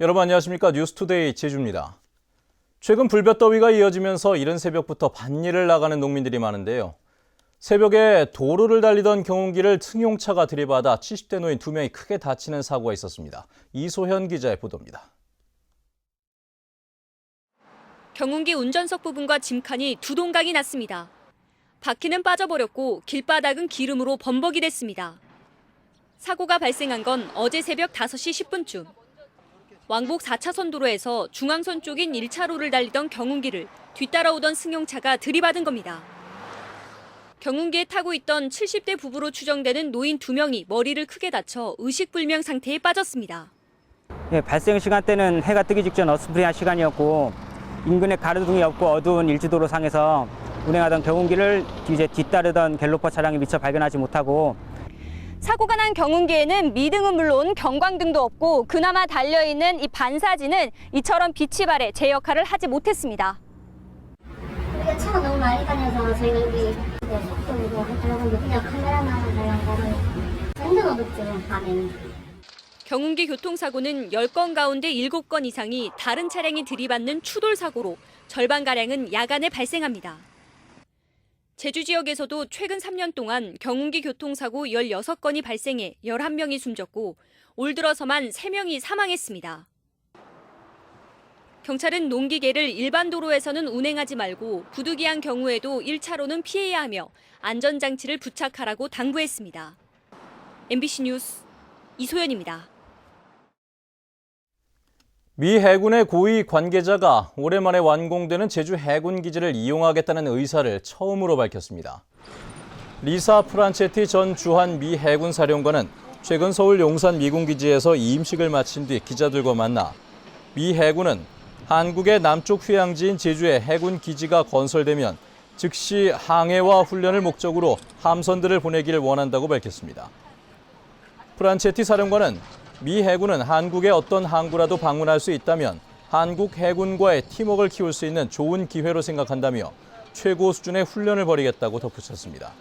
여러분 안녕하십니까? 뉴스투데이 제주입니다. 최근 불볕더위가 이어지면서 이른 새벽부터 밭일을 나가는 농민들이 많은데요. 새벽에 도로를 달리던 경운기를 승용차가 들이받아 70대 노인 2명이 크게 다치는 사고가 있었습니다. 이소현 기자의 보도입니다. 경운기 운전석 부분과 짐칸이 두 동강이 났습니다. 바퀴는 빠져버렸고 길바닥은 기름으로 범벅이 됐습니다. 사고가 발생한 건 어제 새벽 5시 10분쯤. 왕복 4차선 도로에서 중앙선 쪽인 1차로를 달리던 경운기를 뒤따라오던 승용차가 들이받은 겁니다. 경운기에 타고 있던 70대 부부로 추정되는 노인 2명이 머리를 크게 다쳐 의식불명 상태에 빠졌습니다. 발생 시간대는 해가 뜨기 직전 어스프리한 시간이었고 인근에 가로등이 없고 어두운 일지도로 상에서 운행하던 경운기를 뒤따르던 갤로퍼 차량이 미처 발견하지 못하고 사고가 난 경운기에는 미등은 물론 경광등도 없고 그나마 달려있는 이 반사지는 이처럼 빛이 발해 제 역할을 하지 못했습니다. 우리가 차가 너무 많이 다녀서 저희가 여기 속도로 하려고 그냥 카메라만 하려고 힘든 어둡죠, 밤에는. 경운기 교통사고는 10건 가운데 7건 이상이 다른 차량이 들이받는 추돌 사고로 절반가량은 야간에 발생합니다. 제주 지역에서도 최근 3년 동안 경운기 교통사고 16건이 발생해 11명이 숨졌고 올 들어서만 3명이 사망했습니다. 경찰은 농기계를 일반 도로에서는 운행하지 말고 부득이한 경우에도 1차로는 피해야 하며 안전장치를 부착하라고 당부했습니다. MBC 뉴스 이소연입니다. 미 해군의 고위 관계자가 오랜만에 완공되는 제주 해군기지를 이용하겠다는 의사를 처음으로 밝혔습니다. 리사 프란체티 전 주한 미 해군 사령관은 최근 서울 용산 미군기지에서 임식을 마친 뒤 기자들과 만나 미 해군은 한국의 남쪽 휴양지인 제주에 해군기지가 건설되면 즉시 항해와 훈련을 목적으로 함선들을 보내기를 원한다고 밝혔습니다. 프란체티 사령관은 미 해군은 한국의 어떤 항구라도 방문할 수 있다면 한국 해군과의 팀워크를 키울 수 있는 좋은 기회로 생각한다며 최고 수준의 훈련을 벌이겠다고 덧붙였습니다.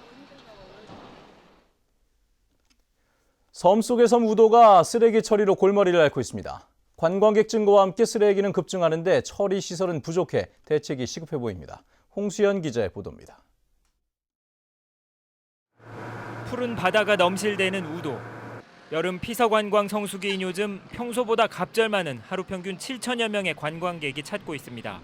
섬 속의 섬 우도가 쓰레기 처리로 골머리를 앓고 있습니다. 관광객 증가와 함께 쓰레기는 급증하는데 처리 시설은 부족해 대책이 시급해 보입니다. 홍수연 기자의 보도입니다. 푸른 바다가 넘실대는 우도. 여름 피서관광 성수기인 요즘 평소보다 갑절 많은 하루 평균 7천여 명의 관광객이 찾고 있습니다.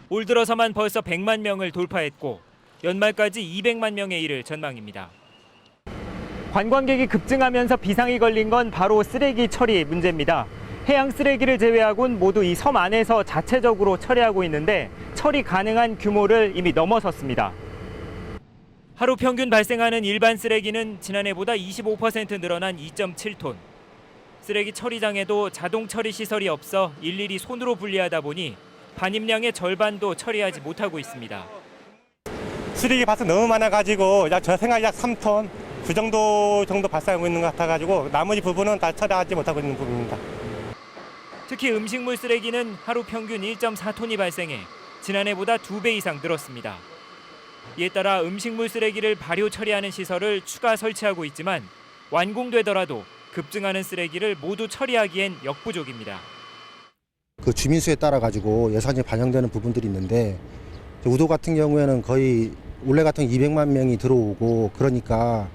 올 들어서만 벌써 100만 명을 돌파했고 연말까지 200만 명에 이를 전망입니다. 관광객이 급증하면서 비상이 걸린 건 바로 쓰레기 처리 문제입니다. 해양 쓰레기를 제외하고는 모두 이 섬 안에서 자체적으로 처리하고 있는데 처리 가능한 규모를 이미 넘어섰습니다. 하루 평균 발생하는 일반 쓰레기는 지난해보다 25% 늘어난 2.7톤. 쓰레기 처리장에도 자동 처리 시설이 없어 일일이 손으로 분리하다 보니 반입량의 절반도 처리하지 못하고 있습니다. 쓰레기 발생 너무 많아가지고 저 생각 약 3톤 그 정도 발생하고 있는 것 같아가지고 나머지 부분은 다 처리하지 못하고 있는 부분입니다. 특히 음식물 쓰레기는 하루 평균 1.4톤이 발생해 지난해보다 2배 이상 늘었습니다. 이에 따라 음식물 쓰레기를 발효 처리하는 시설을 추가 설치하고 있지만 완공되더라도 급증하는 쓰레기를 모두 처리하기엔 역부족입니다. 그 주민 수에 따라 가지고 예산이 반영되는 부분들이 있는데 우도 같은 경우에는 거의 올해 같은 200만 명이 들어오고 그러니까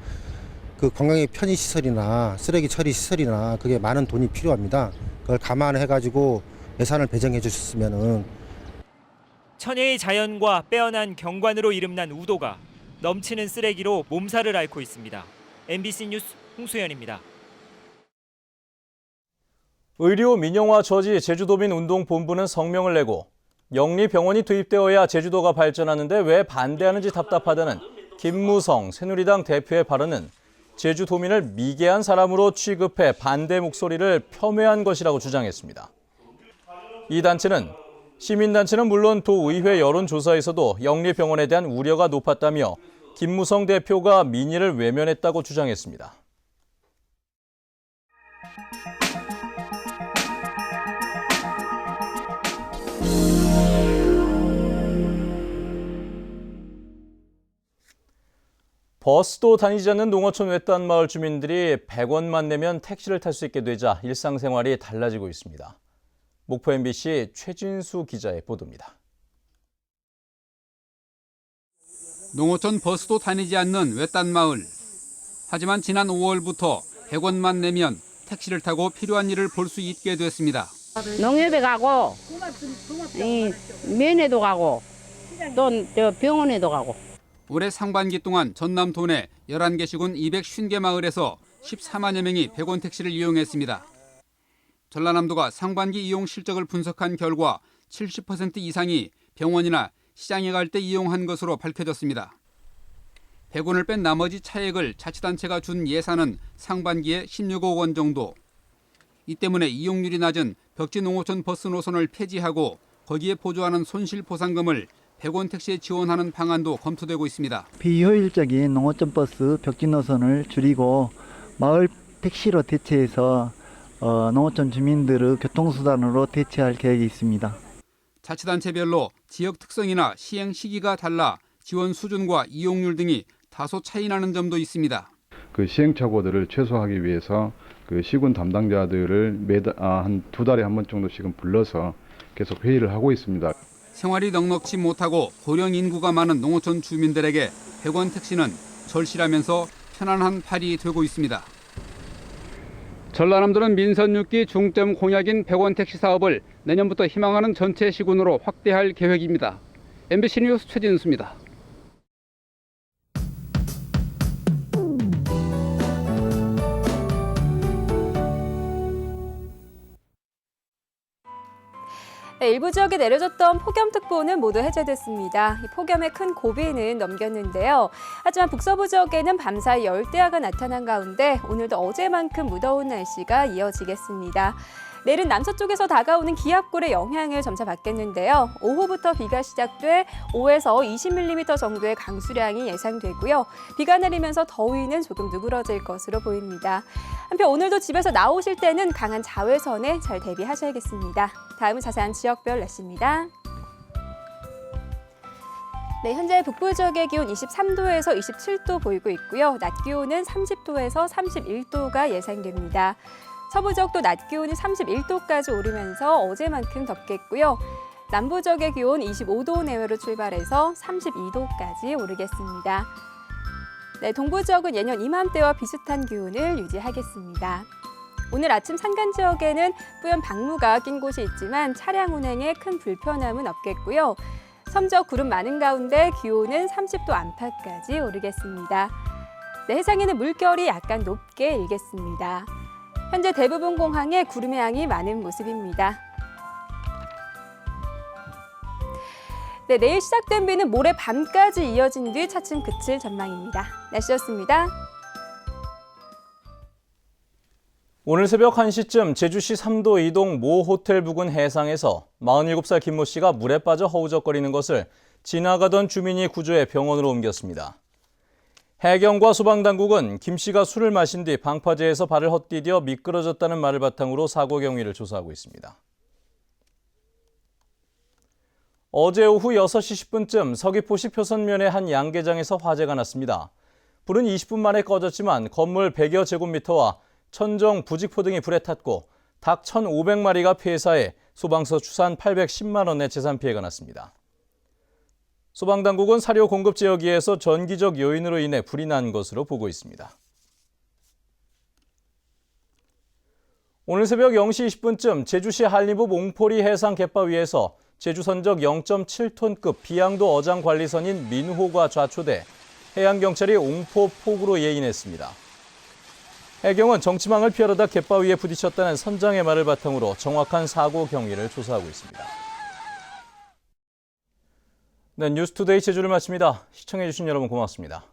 그 관광객 편의 시설이나 쓰레기 처리 시설이나 그게 많은 돈이 필요합니다. 그걸 감안해 가지고 예산을 배정해 주셨으면은. 천혜의 자연과 빼어난 경관으로 이름난 우도가 넘치는 쓰레기로 몸살을 앓고 있습니다. MBC 뉴스 홍수연입니다. 의료 민영화 저지 제주도민 운동본부는 성명을 내고 영리병원이 도입되어야 제주도가 발전하는데 왜 반대하는지 답답하다는 김무성 새누리당 대표의 발언은 제주도민을 미개한 사람으로 취급해 반대 목소리를 폄훼한 것이라고 주장했습니다. 이 단체는 시민단체는 물론 도의회 여론조사에서도 영리병원에 대한 우려가 높았다며 김무성 대표가 민의를 외면했다고 주장했습니다. 버스도 다니지 않는 농어촌 외딴 마을 주민들이 100원만 내면 택시를 탈 수 있게 되자 일상생활이 달라지고 있습니다. 목포 MBC 최진수 기자의 보도입니다. 농어촌 버스도 다니지 않는 외딴 마을. 하지만 지난 5월부터 100원만 내면 택시를 타고 필요한 일을 볼 수 있게 됐습니다. 농협에 가고, 면회도 가고, 또 병원에도 가고. 올해 상반기 동안 전남 도내 11개 시군 250개 마을에서 14만여 명이 100원 택시를 이용했습니다. 전라남도가 상반기 이용 실적을 분석한 결과 70% 이상이 병원이나 시장에 갈 때 이용한 것으로 밝혀졌습니다. 100원을 뺀 나머지 차액을 자치단체가 준 예산은 상반기에 16억 원 정도. 이 때문에 이용률이 낮은 벽지 농어촌 버스 노선을 폐지하고 거기에 보조하는 손실 보상금을 100원 택시에 지원하는 방안도 검토되고 있습니다. 비효율적인 농어촌 버스 벽지 노선을 줄이고 마을 택시로 대체해서 농어촌 주민들의 교통수단으로 대체할 계획이 있습니다. 자치단체별로 지역 특성이나 시행 시기가 달라 지원 수준과 이용률 등이 다소 차이나는 점도 있습니다. 그 시행착오들을 최소화하기 위해서 그 시군 담당자들을 한 2달에 한 번 정도씩은 불러서 계속 회의를 하고 있습니다. 생활이 넉넉지 못하고 고령 인구가 많은 농어촌 주민들에게 100원 택시는 절실하면서 편안한 발이 되고 있습니다. 전라남도는 민선 6기 중점 공약인 100원 택시 사업을 내년부터 희망하는 전체 시군으로 확대할 계획입니다. MBC 뉴스 최진수입니다. 네, 일부 지역에 내려졌던 폭염특보는 모두 해제됐습니다. 이 폭염의 큰 고비는 넘겼는데요. 하지만 북서부 지역에는 밤사이 열대야가 나타난 가운데 오늘도 어제만큼 무더운 날씨가 이어지겠습니다. 내일은 남서쪽에서 다가오는 기압골의 영향을 점차 받겠는데요. 오후부터 비가 시작돼 5에서 20mm 정도의 강수량이 예상되고요. 비가 내리면서 더위는 조금 누그러질 것으로 보입니다. 한편 오늘도 집에서 나오실 때는 강한 자외선에 잘 대비하셔야겠습니다. 다음은 자세한 지역별 날씨입니다. 네, 현재 북부 지역의 기온 23도에서 27도 보이고 있고요. 낮 기온은 30도에서 31도가 예상됩니다. 서부 지역도 낮 기온이 31도까지 오르면서 어제만큼 덥겠고요. 남부 지역의 기온 25도 내외로 출발해서 32도까지 오르겠습니다. 네, 동부 지역은 예년 이맘때와 비슷한 기온을 유지하겠습니다. 오늘 아침 산간 지역에는 뿌연 방무가 낀 곳이 있지만 차량 운행에 큰 불편함은 없겠고요. 섬 지역 구름 많은 가운데 기온은 30도 안팎까지 오르겠습니다. 네, 해상에는 물결이 약간 높게 일겠습니다. 현재 대부분 공항에 구름의 양이 많은 모습입니다. 네, 내일 시작된 비는 모레 밤까지 이어진 뒤 차츰 그칠 전망입니다. 날씨였습니다. 오늘 새벽 1시쯤 제주시 3도 이동 모 호텔 부근 해상에서 47살 김모 씨가 물에 빠져 허우적거리는 것을 지나가던 주민이 구조해 병원으로 옮겼습니다. 해경과 소방당국은 김 씨가 술을 마신 뒤 방파제에서 발을 헛디뎌 미끄러졌다는 말을 바탕으로 사고 경위를 조사하고 있습니다. 어제 오후 6시 10분쯤 서귀포시 표선면의 한 양계장에서 화재가 났습니다. 불은 20분 만에 꺼졌지만 건물 100여 제곱미터와 천정, 부직포 등이 불에 탔고 닭 1,500마리가 폐사해 소방서 추산 810만 원의 재산 피해가 났습니다. 소방당국은 사료 공급 지역에서 전기적 요인으로 인해 불이 난 것으로 보고 있습니다. 오늘 새벽 0시 20분쯤 제주시 한림읍 옹포리 해상 갯바위에서 제주 선적 0.7톤급 비양도 어장 관리선인 민호가 좌초돼 해양경찰이 옹포 폭우로 예인했습니다. 해경은 정치망을 피하려다 갯바위에 부딪혔다는 선장의 말을 바탕으로 정확한 사고 경위를 조사하고 있습니다. 네, 뉴스투데이 제주를 마칩니다. 시청해주신 여러분 고맙습니다.